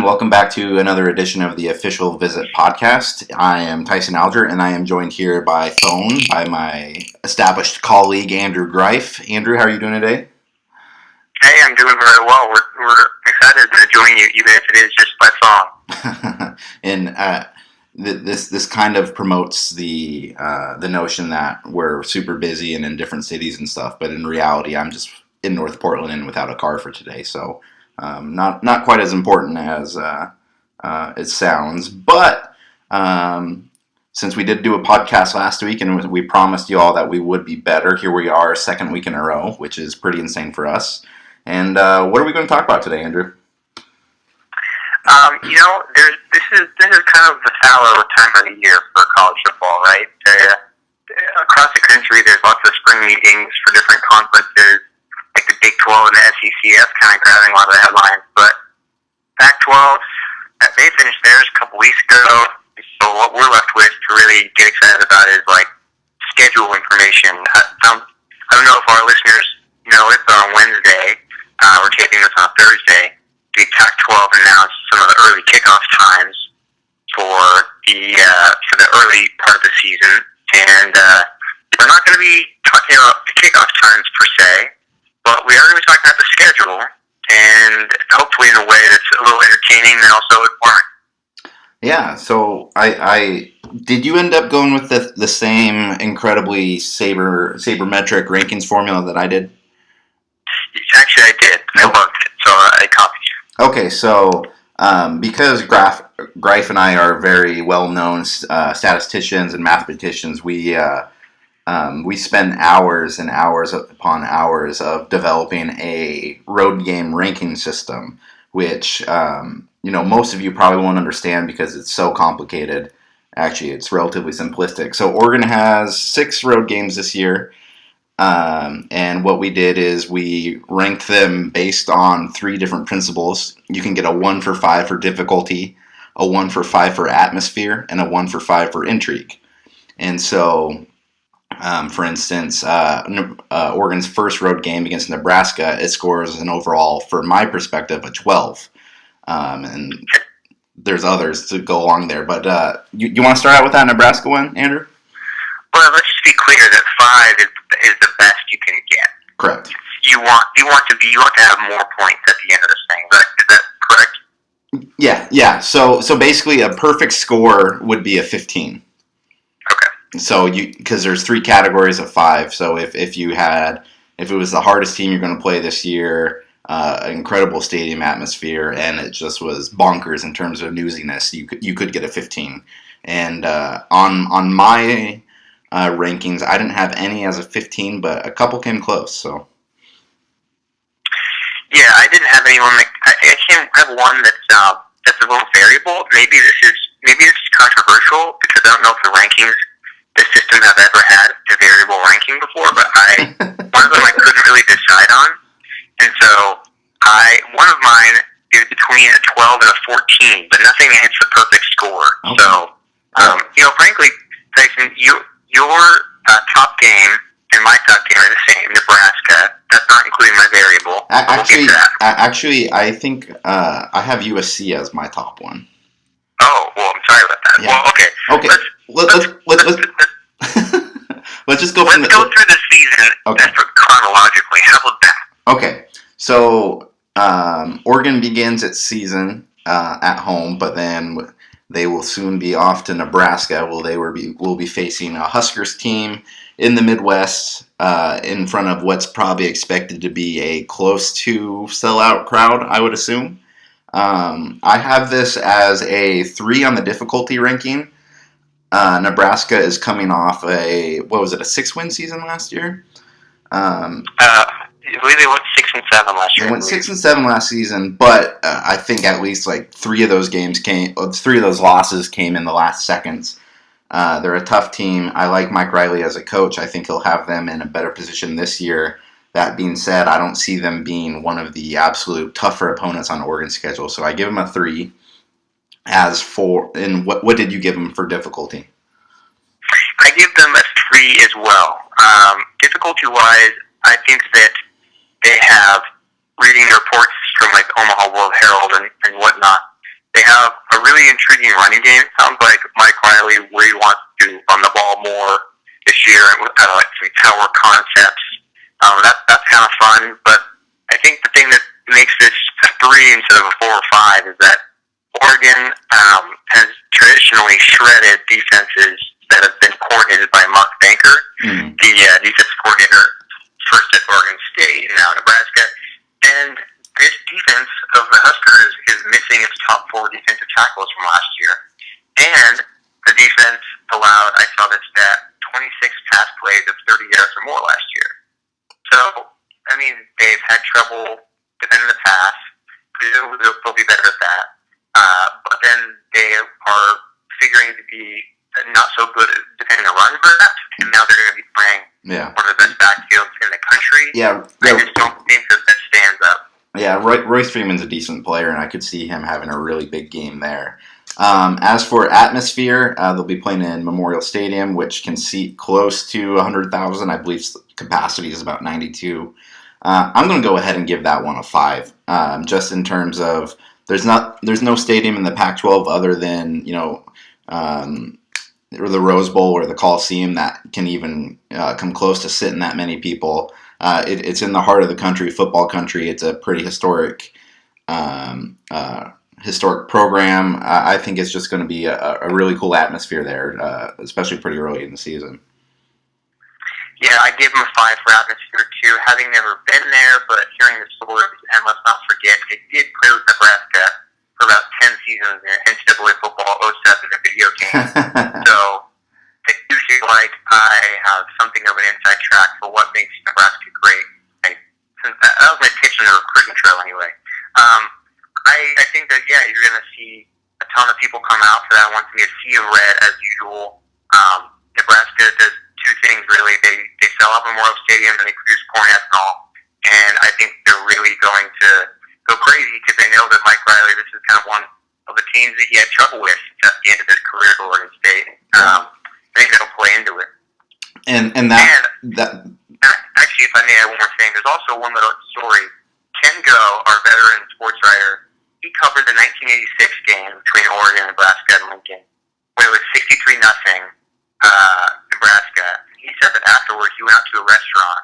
welcome back to another edition of the Official Visit podcast. I am Tyson Alger, and I am joined here by phone by my established colleague, Andrew Greif. Andrew, how are you doing today? Hey, I'm doing very well. We're excited to join you, even if it is just by phone. And this kind of promotes the notion that we're super busy and in different cities and stuff, but in reality, I'm just in North Portland and without a car for today, so not quite as important as it sounds. But since we did do a podcast last week and we promised you all that we would be better, here we are, second week in a row, which is pretty insane for us. And what are we going to talk about today, Andrew? This is kind of the fallow time of the year for college football, right? Across the country, there's lots of spring meetings for different conferences, like the Big 12 and the SEC. That's kind of grabbing a lot of the headlines. But Pac-12, they finished theirs a couple weeks ago. So what we're left with to really get excited about is like schedule information. I don't know if our listeners know it, but on Wednesday, we're taping this on Thursday. The Pac-12 announced some of the early kickoff times for the early part of the season, and we're not going to be talking about the kickoff times per se, but we are going to be talking about the schedule, and hopefully in a way that's a little entertaining and also informing. Yeah, so I did you end up going with the same incredibly sabermetric rankings formula that I did? Actually, I did. I loved it, so I copied you. Okay, so because Greif and I are very well-known statisticians and mathematicians, we spend hours and hours upon hours of developing a road game ranking system, which most of you probably won't understand because it's so complicated. Actually, it's relatively simplistic. So Oregon has 6 road games this year. And what we did is we ranked them based on 3 different principles. You can get a 1 for 5 for difficulty, a 1 for 5 for atmosphere, and a 1 for 5 for intrigue. And so, for instance, Oregon's first road game against Nebraska, it scores an overall, from my perspective, a 12. And there's others to go along there. But you want to start out with that Nebraska one, Andrew? Well, let's just be clear that 5 is the best you can get. Correct. You want to have more points at the end of this thing. Is that correct? Yeah. So basically, a perfect score would be a 15. Okay. So because there's 3 categories of 5. So if it was the hardest team you're going to play this year, incredible stadium atmosphere, and it just was bonkers in terms of newsiness, you could get a 15. And on my rankings, I didn't have any as a 15, but a couple came close. So yeah, I didn't have anyone. I can't have one that's a little variable. Maybe this is controversial because I don't know if the system have ever had a variable ranking before. But one of them I couldn't really decide on, and so one of mine is between a 12 and a 14, but nothing hits the perfect score. Okay. So frankly, Tyson, your top game and my top game are the same, Nebraska. That's not including my variable. Actually, I think I have USC as my top one. Oh, well, I'm sorry about that. Yeah. Well, okay. Let's just go. Let's go through the season chronologically. How about that? Okay, so Oregon begins its season at home, but then they will soon be off to Nebraska. Will be facing a Huskers team in the Midwest in front of what's probably expected to be a close to sellout crowd, I would assume. I have this as a 3 on the difficulty ranking. Nebraska is coming off a 6-win season last year? I believe they went 6-7 last year. They went 6-7 last season, but I think at least like 3 of those losses came in the last seconds. They're a tough team. I like Mike Riley as a coach. I think he'll have them in a better position this year. That being said, I don't see them being one of the absolute tougher opponents on Oregon's schedule, so I give them a 3. And what did you give them for difficulty? I give them a 3 as well. Difficulty-wise, I think that they have, reading reports from like Omaha World Herald and whatnot, They have a really intriguing running game. It sounds like Mike Riley really wants to run the ball more this year and like some tower concepts. That's kind of fun. But I think the thing that makes this a 3 instead of a 4 or 5 is that Oregon has traditionally shredded defenses that have been coordinated by Mark Banker, the defense coordinator first at Oregon State and now Nebraska. And this defense of the Huskers is missing its top 4 defensive tackles from last year. And the defense allowed, I saw this stat, 26 pass plays of 30 yards or more last year. So, I mean, they've had trouble defending the pass. Presumably they'll be better at that. But then they are figuring to be not so good at defending the run for that. And now they're going to be playing one of the best backfields in the country. I just don't think that stands up. Yeah, Royce Freeman's a decent player, and I could see him having a really big game there. As for atmosphere, they'll be playing in Memorial Stadium, which can seat close to 100,000. I believe capacity is about 92. I'm going to go ahead and give that one a 5, just in terms of there's no stadium in the Pac-12 other than or the Rose Bowl or the Coliseum that can even come close to sitting that many people. It's in the heart of the country, football country. It's a pretty historic program. I think it's just going to be a really cool atmosphere there, especially pretty early in the season. Yeah, I gave them a 5 for atmosphere too, having never been there, but hearing the stories, and let's not forget, they did play with Nebraska for about 10 seasons in NCAA football 07, the video game. So I do feel like I have something of an inside track for what makes Nebraska great. That was my pitch in the recruiting trail anyway. I think that, you're going to see a ton of people come out for that one. See a sea of red as usual. Nebraska does 2 things really. They sell out Memorial Stadium and they produce corn ethanol. And I think they're really going to go crazy because they know that Mike Riley, this is kind of one of the teams that he had trouble with at the end of his career at Oregon State. I think that'll play into it. And actually, if I may add one more thing, there's also one little story. Ken Go, our veteran sports writer, he covered the 1986 game between Oregon, Nebraska, and Lincoln, when it was 63-0 Nebraska. He said that afterwards he went out to a restaurant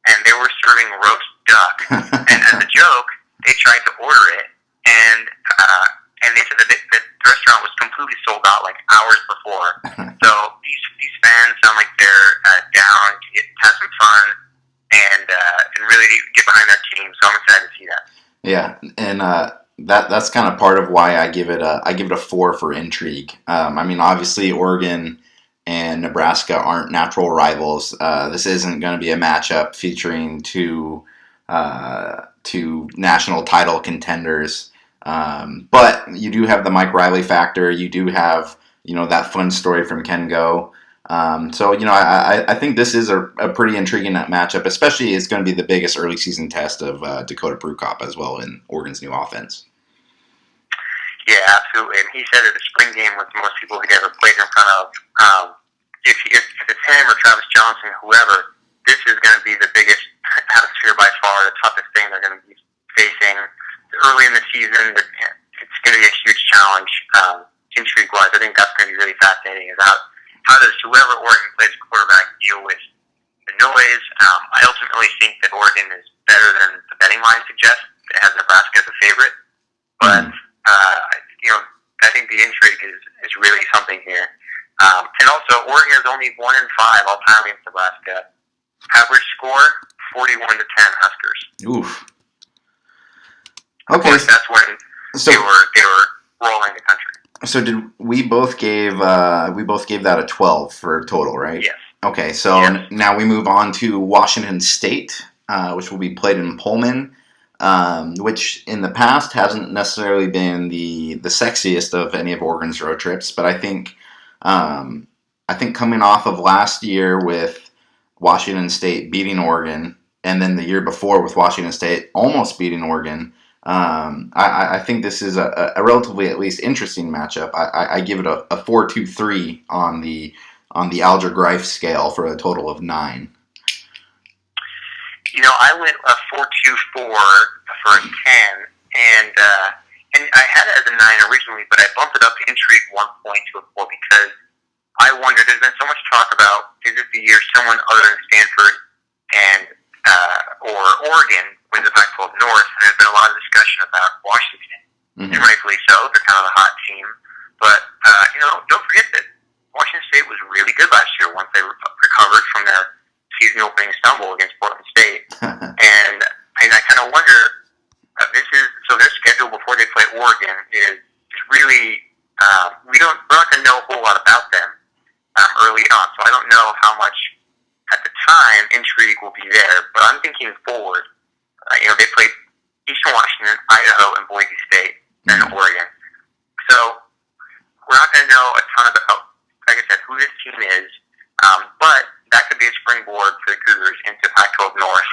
and they were serving roast duck, and as a joke, they tried to order it, and they said that the restaurant was completely sold out like hours before. So these fans sound like they're down to have some fun and really get behind their team. So I'm excited to see that. Yeah, and that's kind of part of why I give it a 4 for intrigue. I mean, obviously Oregon and Nebraska aren't natural rivals. This isn't going to be a matchup featuring two national title contenders. But you do have the Mike Riley factor. You do have, that fun story from Ken Go. So I think this is a pretty intriguing matchup, especially it's going to be the biggest early season test of Dakota Prukop as well in Oregon's new offense. Yeah, absolutely. And he said that the spring game was the most people he'd ever played in front of. If it's him or Travis Johnson, whoever, this is going to be the biggest atmosphere by far, the toughest thing they're going to be facing early in the season. It's going to be a huge challenge, intrigue-wise. I think that's going to be really fascinating. Is how does whoever Oregon plays quarterback deal with the noise? I ultimately think that Oregon is better than the betting line suggests. It has Nebraska as a favorite, but I think the intrigue is really something here. And also, Oregon is only 1-5 all time against Nebraska. Average score 41-10 Huskers. Oof. Okay. Of course, that's when they were rolling the country. So did we both gave that a 12 for total, right? Yes. Okay, so now we move on to Washington State, which will be played in Pullman, which in the past hasn't necessarily been the sexiest of any of Oregon's road trips, but I think coming off of last year with Washington State beating Oregon, and then the year before with Washington State almost beating Oregon, I think this is a relatively at least interesting matchup. I give it a 4-2-3 on the Alger Greif scale for a total of 9. I went a 4-2-4 for a 10, and and I had it as a 9 originally, but I bumped it up to intrigue 1 point to a 4 because I wonder, there's been so much talk about, is it the year someone other than Stanford and or Oregon wins the Pac-12 North, and there's been a lot of discussion about Washington, and rightfully so, they're kind of the hot team, but, don't forget that Washington State was really good last year once they recovered from their season opening stumble against Portland State, and I kind of wonder, so their schedule before they play Oregon is really, we're not going to know a whole lot about them early on, so I don't know how much at the time intrigue will be there, but I'm thinking forward. They played Eastern Washington, Idaho, and Boise State, and Oregon. So we're not going to know a ton about, like I said, who this team is, but that could be a springboard for the Cougars into Pac-12 North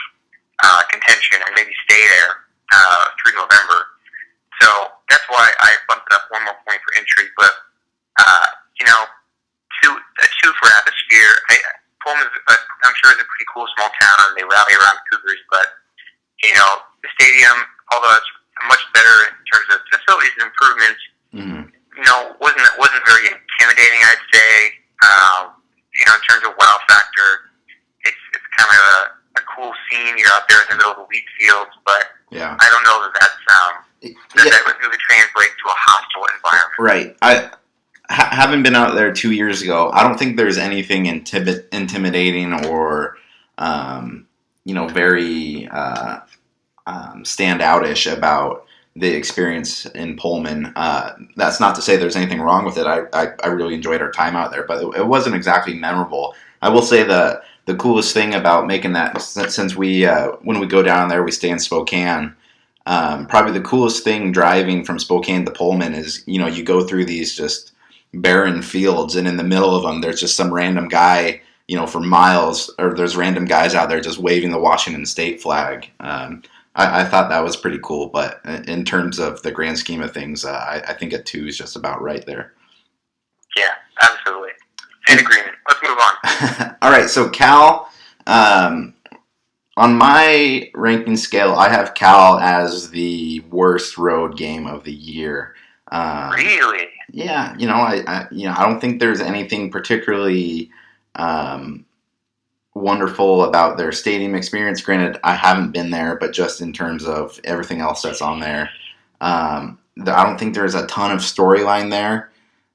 contention and maybe stay there through November. So that's why I bumped it up 1 more point for intrigue, but two for atmosphere. Pullman, I'm sure, is a pretty cool small town, and they rally around the Cougars. But the stadium, although it's much better in terms of facilities and improvements, wasn't very intimidating. I'd say, in terms of wow factor, it's kind of a cool scene. You're out there in the middle of the wheat fields, but I don't know that that would really translate to a hostile environment. Right. Having been out there 2 years ago, I don't think there's anything intimidating or, very standoutish about the experience in Pullman. That's not to say there's anything wrong with it. I really enjoyed our time out there, but it wasn't exactly memorable. I will say the coolest thing about making that, since we when we go down there, we stay in Spokane. Probably the coolest thing driving from Spokane to Pullman is, you go through these just barren fields, and in the middle of them, there's just some random guy, for miles, or there's random guys out there just waving the Washington State flag. I thought that was pretty cool, but in terms of the grand scheme of things, I think a 2 is just about right there. Yeah, absolutely. In agreement. Let's move on. All right, so Cal, on my ranking scale, I have Cal as the worst road game of the year. Really? Yeah, I don't think there's anything particularly wonderful about their stadium experience. Granted, I haven't been there, but just in terms of everything else that's on there, I don't think there's a ton of storyline there,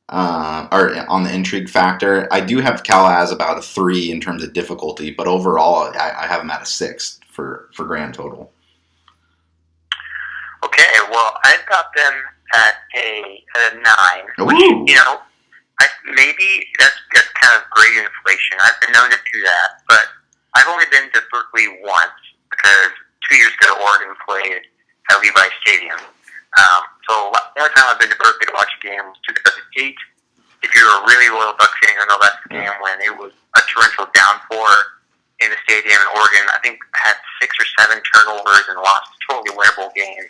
or on the intrigue factor. I do have Cal as about a 3 in terms of difficulty, but overall, I have them at a 6 for grand total. Okay, well, I've got them at a 9, which, maybe that's kind of great inflation. I've been known to do that, but I've only been to Berkeley once because 2 years ago Oregon played at Levi Stadium. So the only time I've been to Berkeley to watch a game was 2008. If you're a really loyal Bucs fan, you'll know that's the game when it was a torrential downpour in the stadium in Oregon. I think had 6 or 7 turnovers and lost a totally winnable game.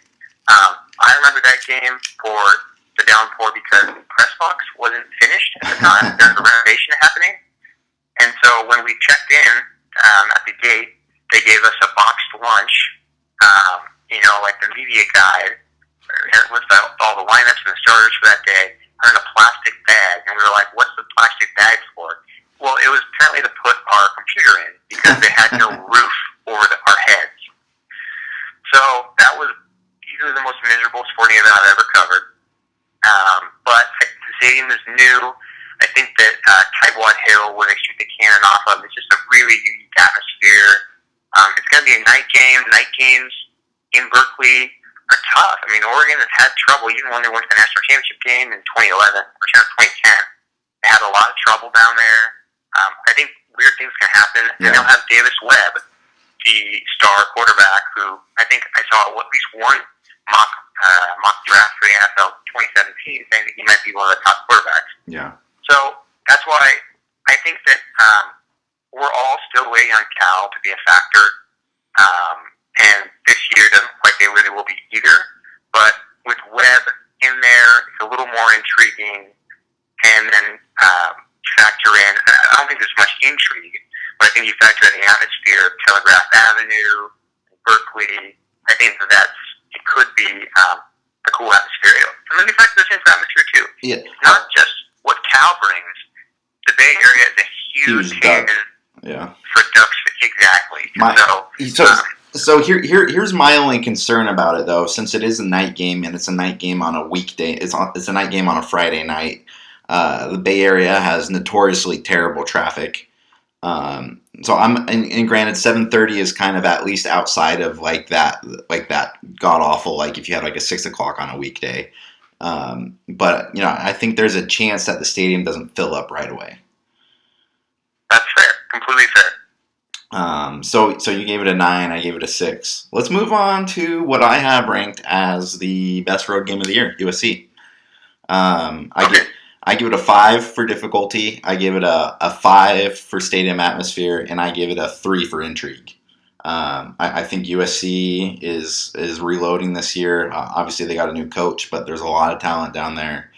I remember that game for the downpour because the press box wasn't finished at the time. There was a renovation happening. And so when we checked in at the gate, they gave us a boxed lunch, like the media guide, listed out all the lineups and the starters for that day, in a plastic bag. And we were like, what's the plastic bag for? Well, it was apparently to put our computer in because they had no roof over our heads. So that was easily the most miserable sporting event I've ever covered. But the stadium is new. I think that Kitewater Hill, where they shoot the cannon off of, it's just a really unique atmosphere. It's going to be a night game. Night games in Berkeley are tough. I mean, Oregon has had trouble, even when they went to the national championship game in 2011 or 2010. They had a lot of trouble down there. I think weird things can happen. Yeah. And they'll have Davis Webb, the star quarterback, who I think I saw at least one mock draft for the NFL 2017 saying that he might be one of the top quarterbacks. Yeah. So that's why I think that we're all still waiting on Cal to be a factor. And this year doesn't look like they really will be either. But with Webb in there, it's a little more intriguing. And then factor in, I don't think there's much intrigue, but I think you factor in the atmosphere of Telegraph Avenue, Berkeley. I think it could be a a cool atmosphere. And then the fact that there's an atmosphere too. Yeah. It's not just what Cal brings. The Bay Area is a huge haven for Ducks. Exactly. So here's my only concern about it, though, since it is a night game and it's a night game on a weekday. It's a night game on a Friday night. The Bay Area has notoriously terrible traffic. So and granted, 7:30 is kind of at least outside of like that god awful, like if you had like a 6 o'clock on a weekday. But I think there's a chance that the stadium doesn't fill up right away. That's fair, completely fair. So you gave it a 9, I gave it a 6. Let's move on to what I have ranked as the best road game of the year, USC. I give it a 5 for difficulty, I give it a 5 for stadium atmosphere, and I give it a 3 for intrigue. I think USC is reloading this year. Obviously, they got a new coach, but there's a lot of talent down there.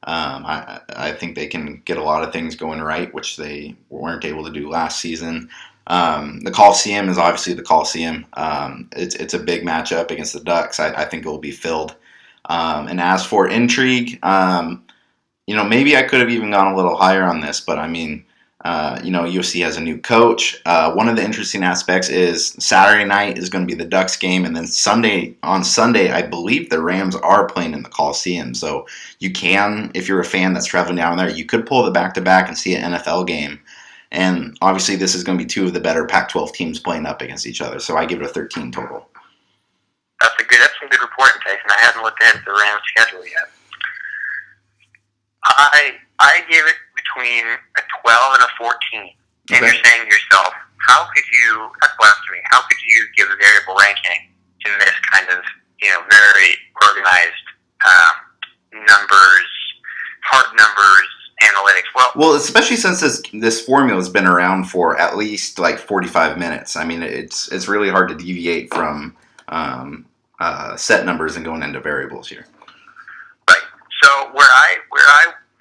I think they can get a lot of things going right, which they weren't able to do last season. The Coliseum is obviously the Coliseum. It's a big matchup against the Ducks. I think it will be filled. And as for intrigue, maybe I could have even gone a little higher on this, but I mean, USC has a new coach. One of the interesting aspects is Saturday night is going to be the Ducks game, and then on Sunday, I believe the Rams are playing in the Coliseum. So you can, if you're a fan that's traveling down there, you could pull the back-to-back and see an NFL game. And obviously, this is going to be 2 of the better Pac-12 teams playing up against each other. So I give it a 13 total. That's some good reporting, Tyson. I haven't looked into the Rams schedule yet. I gave it between a 12 and a 14. Okay. And you're saying to yourself, that's blasphemy, how could you give a variable ranking in this kind of, very organized numbers, hard numbers, analytics? Well, especially since this formula has been around for at least like 45 minutes. I mean, it's really hard to deviate from set numbers and going into variables here. Right. So where I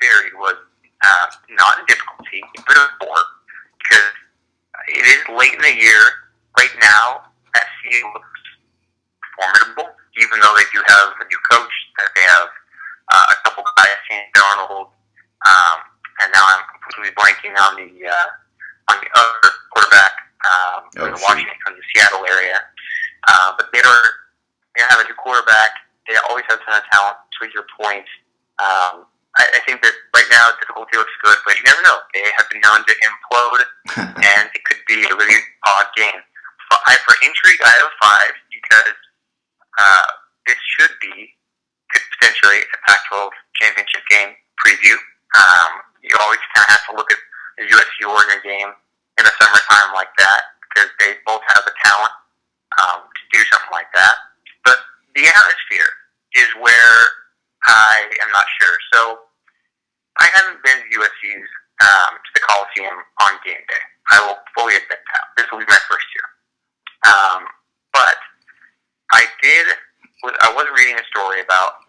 varied was not in difficulty, but a 4, because it is late in the year. Right now, SC looks formidable, even though they do have a new coach. That they have a couple guys, Sam Darnold, and now I'm completely blanking on the other quarterback from Washington, from the Seattle area. But they have a new quarterback. They always have a ton of talent. To your point, I think that right now difficulty looks good, but you never know. They have been known to implode, and it could be a really odd game. For intrigue, I have a 5 because this could potentially a Pac-12 championship game preview. You always kind of have to look at the USC-Oregon game in the summertime like that because they both have the talent to do something like that. But the atmosphere is where I am not sure. So I haven't been to USC's to the Coliseum on game day. I will fully admit that. This will be my first year. But I was reading a story about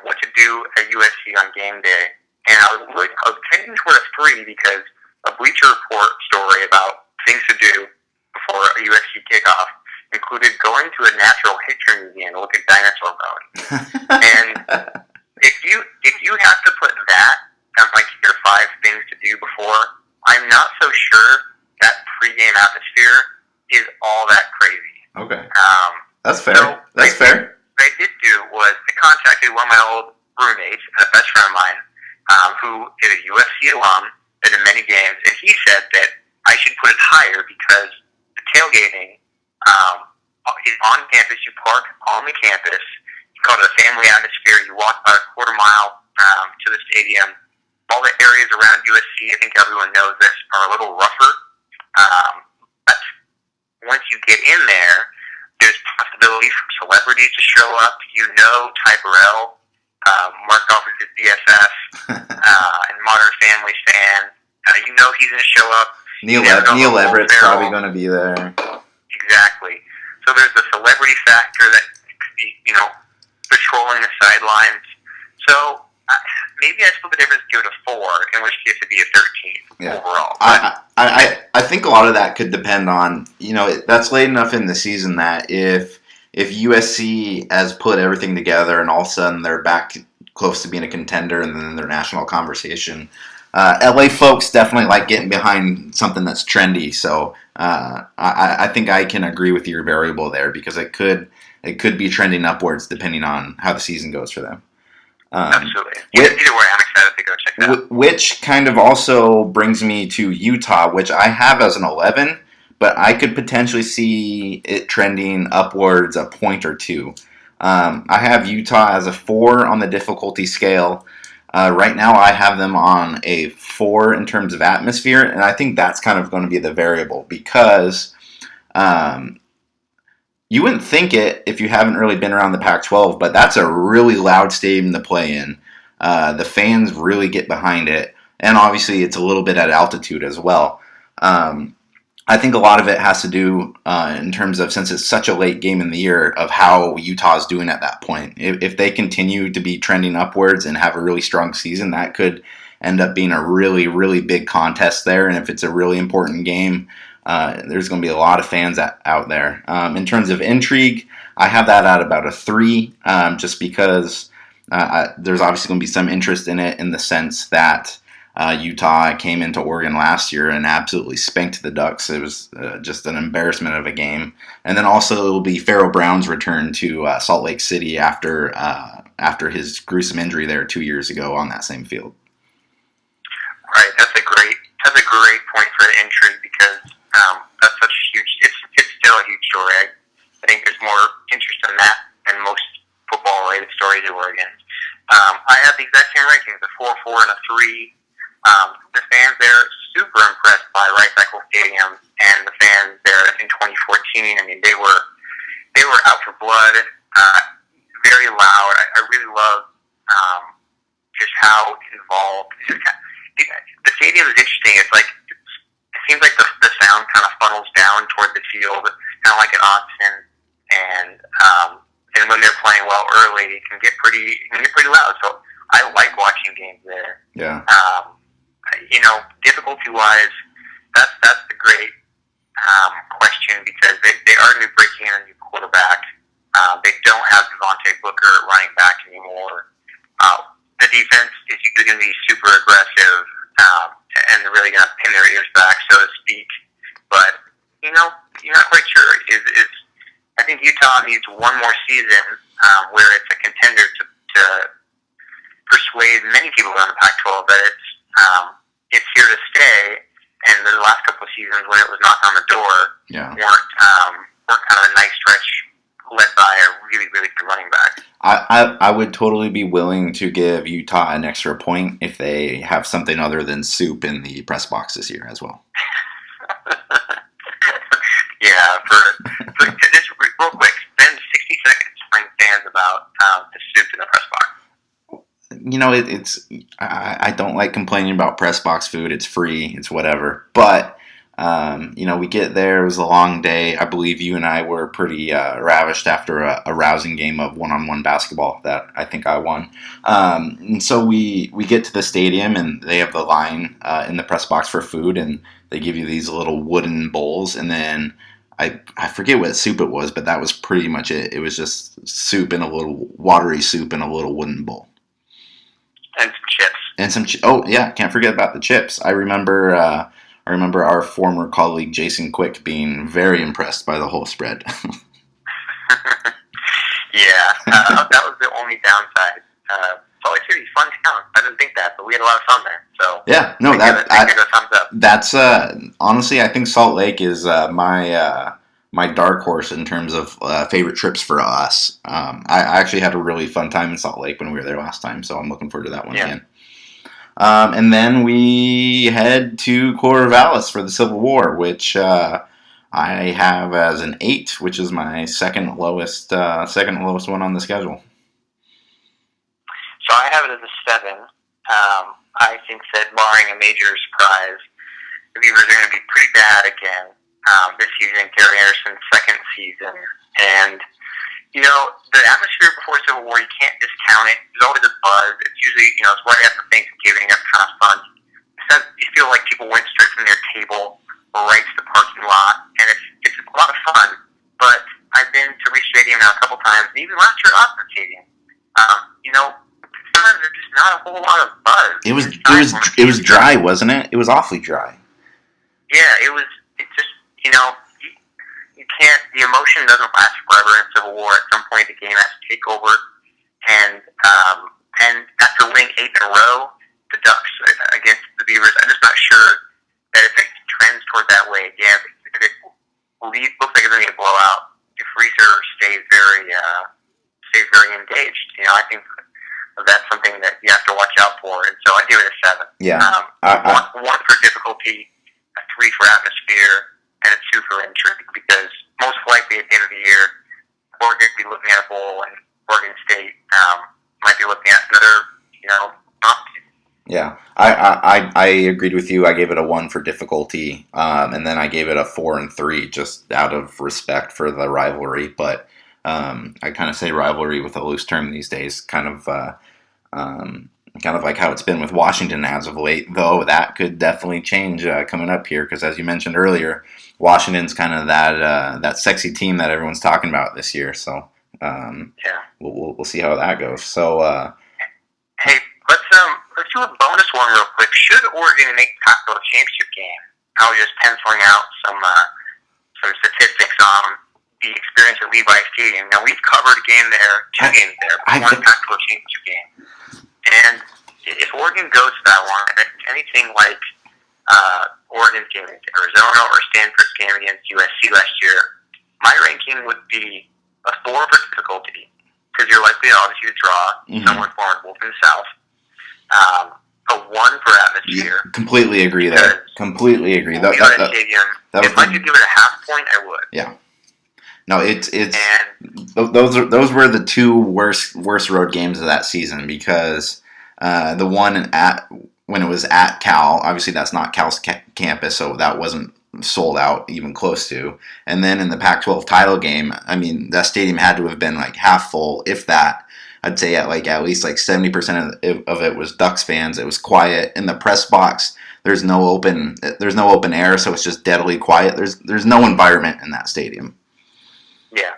what to do at USC on game day, and I was tending toward a 3 because a Bleacher Report story about things to do before a USC kickoff included going to a natural history museum to look at dinosaur bones. And if you have to put that on like your 5 things to do before, I'm not so sure that pregame atmosphere is all that crazy. Okay. That's fair. So That's fair. What I did do was I contacted one of my old roommates and a best friend of mine who is a USC alum, been in many games, and he said that I should put it higher because the tailgating is on campus. You park on the campus. You call it a family atmosphere. You walk about a quarter mile to the stadium. All the areas around USC, I think everyone knows this, are a little rougher. But once you get in there, there's possibility for celebrities to show up. Ty Burrell, Mark Alford's BFF, and Modern Family's fan. He's going to show up. Neil Everett's probably going to be there. Exactly. So there's the celebrity factor that could be, patrolling the sidelines. So maybe I split the difference, give it a 4, in which case it'd be a 13 overall. I think a lot of that could depend on, that's late enough in the season that if if USC has put everything together and all of a sudden they're back close to being a contender and then their national conversation. LA folks definitely like getting behind something that's trendy, so I think I can agree with your variable there because it could be trending upwards depending on how the season goes for them. Absolutely. Either way, I'm excited to go check that out. Which kind of also brings me to Utah, which I have as an 11, but I could potentially see it trending upwards a point or two. I have Utah as a 4 on the difficulty scale. Right now, I have them on a 4 in terms of atmosphere, and I think that's kind of going to be the variable because you wouldn't think it if you haven't really been around the Pac-12, but that's a really loud stadium to play in. The fans really get behind it, and obviously it's a little bit at altitude as well. I think a lot of it has to do in terms of, since it's such a late game in the year, of how Utah's doing at that point. If they continue to be trending upwards and have a really strong season, that could end up being a really, really big contest there. And if it's a really important game, there's going to be a lot of fans out there. In terms of intrigue, I have that at about a 3, just because there's obviously going to be some interest in it in the sense that Utah came into Oregon last year and absolutely spanked the Ducks. It was just an embarrassment of a game. And then also it will be Pharaoh Brown's return to Salt Lake City after his gruesome injury there 2 years ago on that same field. Right, that's a great point for the intrigue because that's such a huge. It's still a huge story. I think there's more interest in that than most football-related stories at Oregon. I have the exact same rankings: a 4, 4, and a 3. The fans there are super impressed by Rice Eccles Stadium and the fans there in 2014. I mean, they were out for blood, very loud. I really love just how involved. The stadium is interesting. It's like it seems like the sound kind of funnels down toward the field, kind of like at Austin, and when they're playing well early, it can get pretty loud. So I like watching games there. Yeah. Difficulty-wise, that's the great question because they are breaking in a new quarterback. They don't have Devontae Booker running back anymore. The defense is usually going to be super aggressive and they're really going to pin their ears back, so to speak. But you're not quite sure. I think Utah needs one more season where it's a contender to persuade many people around the Pac-12 that it's here to stay. And the last couple of seasons when it was knocked on the door weren't kind of a nice stretch led by a really, really good running back. I would totally be willing to give Utah an extra point if they have something other than soup in the press box this year as well. Yeah, for just real quick, spend 60 seconds telling fans about the soup in the press box. I don't like complaining about press box food. It's free. It's whatever. But, we get there. It was a long day. I believe you and I were pretty ravished after a rousing game of one-on-one basketball that I think I won. And so we get to the stadium, and they have the line in the press box for food, and they give you these little wooden bowls. And then I forget what soup it was, but that was pretty much it. It was just soup in a little watery soup in a little wooden bowl. And some chips. Oh yeah, can't forget about the chips. I remember our former colleague Jason Quick being very impressed by the whole spread. Yeah, that was the only downside. Salt Lake City's fun town. I didn't think that, but we had a lot of fun there. So yeah, no, I give it a thumbs up. That's honestly, I think Salt Lake is my dark horse in terms of favorite trips for us. I actually had a really fun time in Salt Lake when we were there last time, so I'm looking forward to that one again. And then we head to Corvallis for the Civil War, which I have as an 8, which is my second lowest one on the schedule. So I have it as a 7. I think that barring a major surprise, the Beavers are going to be pretty bad again this season, Gary Harrison's second season. And, the atmosphere before Civil War, you can't discount it. There's always a buzz. It's usually, it's right after Thanksgiving. That's kind of fun. You feel like people went straight from their table right to the parking lot, and it's a lot of fun. But I've been to Reach Stadium now times, and even last year at Oxford Stadium. Sometimes there's just not a whole lot of buzz. It was dry, wasn't it? It was awfully dry. Yeah, it was. It just you can't. The emotion doesn't last forever in Civil War. At some point, the game has to take over, and after winning 8 in a row, the Ducks against the Beavers, I'm just not sure that if it trends toward that way again, if it looks like it's going to be a blowout, if Reeser stays very engaged. I think that's something that you have to watch out for, and so I give it a 7. Yeah. One for difficulty, a 3 for atmosphere, and a 2 for intrigue, because most likely at the end of the year, Oregon will be looking at a bowl, and Oregon State might be looking at another, option. Yeah, I agreed with you. I gave it a 1 for difficulty, and then I gave it a 4 and 3 just out of respect for the rivalry. But I kind of say rivalry with a loose term these days, kind of like how it's been with Washington as of late. Though that could definitely change coming up here, because as you mentioned earlier, Washington's kind of that sexy team that everyone's talking about this year. So we'll see how that goes. So hey, let's do a bonus one real quick. Should Oregon make the Pac-12 championship game? I was just penciling out some statistics on the experience at Levi Stadium. Now, we've covered a game there, 2 games there, one Pac-12 championship game. And if Oregon goes to that one, and it's anything like Oregon's game against Arizona or Stanford's game against USC last year, my ranking would be a 4 for difficulty, because you're likely obviously to draw somewhere formidable from the South. A 1 for atmosphere. Yeah, completely agree there. Completely agree. If I could give it a half point, I would. Yeah. No, those were the 2 worst road games of that season, because the one when it was at Cal, obviously that's not Cal's campus, so that wasn't sold out even close to. And then in the Pac-12 title game, I mean, that stadium had to have been like half full, if that. I'd say at least 70% of it was Ducks fans. It was quiet in the press box. There's no open air, so it's just deadly quiet. There's no environment in that stadium. Yeah,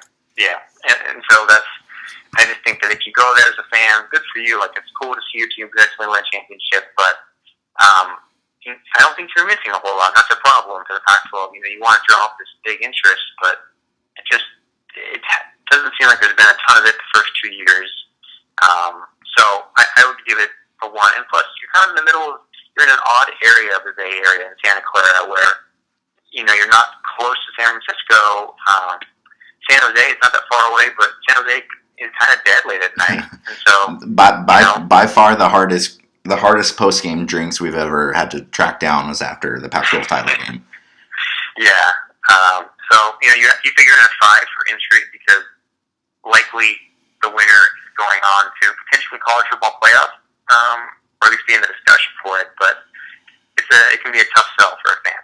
and so I just think that if you go there as a fan, good for you. Like, it's cool to see your team potentially win a championship, but I don't think you're missing a whole lot. That's a problem for the Pac-12. You want to draw up this big interest, but it doesn't seem like there's been a ton of it the first 2 years. So I would give it a 1. And plus, you're kind of in the middle. You're in an odd area of the Bay Area in Santa Clara, where you're not close to San Francisco. San Jose is not that far away, but San Jose is kind of dead late at night. And so, by far the hardest post game drinks we've ever had to track down was after the Pac-12 title game. Yeah. So you figure in a 5 for intrigue, because likely the winner is going on to potentially college football playoff, or at least be in the discussion for it. But it can be a tough sell for a fan.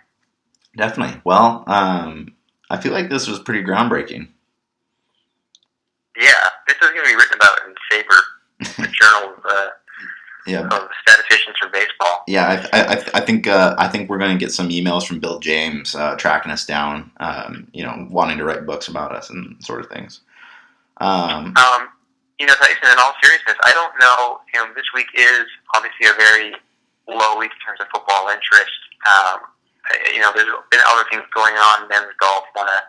Definitely. Well, I feel like this was pretty groundbreaking. Yeah, this is going to be written about in Sabre, the journal of statisticians for baseball. Yeah, I think we're going to get some emails from Bill James tracking us down, wanting to write books about us and sort of things. Tyson, in all seriousness, I don't know. This week is obviously a very low week in terms of football interest. There's been other things going on. Men's golf won a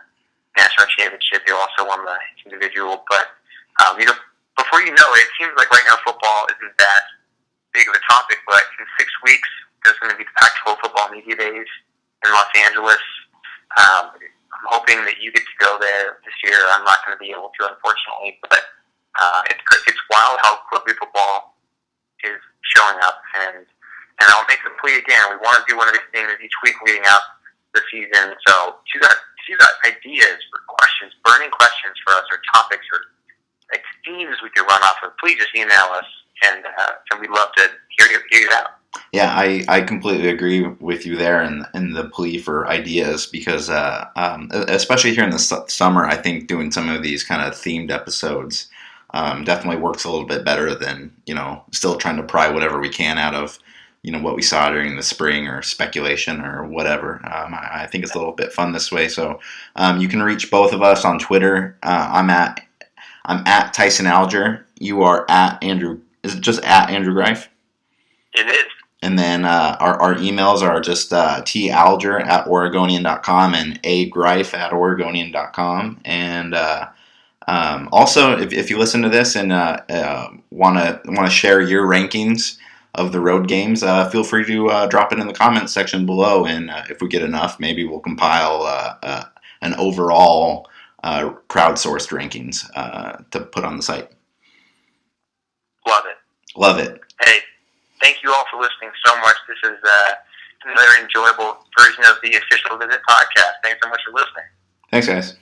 national championship. They also won the individual. But, before you know it, it seems like right now football isn't that big of a topic. But in 6 weeks, there's going to be the Pac-12 football media days in Los Angeles. I'm hoping that you get to go there this year. I'm not going to be able to, unfortunately. But it's wild how quickly football is showing up. And I'll make the plea again. We want to do one of these things each week leading up the season. So if you got ideas or questions, burning questions for us, or topics, or like themes we could run off of, please just email us, and we'd love to hear you out. Yeah, I completely agree with you there in the plea for ideas, because especially here in the summer, I think doing some of these kind of themed episodes definitely works a little bit better than still trying to pry whatever we can out of what we saw during the spring, or speculation, or whatever. I think it's a little bit fun this way. So you can reach both of us on Twitter. I'm at I'm at Tyson Alger. You are at Andrew. Is it just at Andrew Greif? It is. And then our emails are just talger@oregonian.com and agreif@oregonian.com. And also, if you listen to this and want to share your rankings of the road games, feel free to drop it in the comments section below. And if we get enough, maybe we'll compile an overall crowdsourced rankings to put on the site. Love it. Love it. Hey, thank you all for listening so much. This is another enjoyable version of the Official Visit podcast. Thanks so much for listening. Thanks, guys.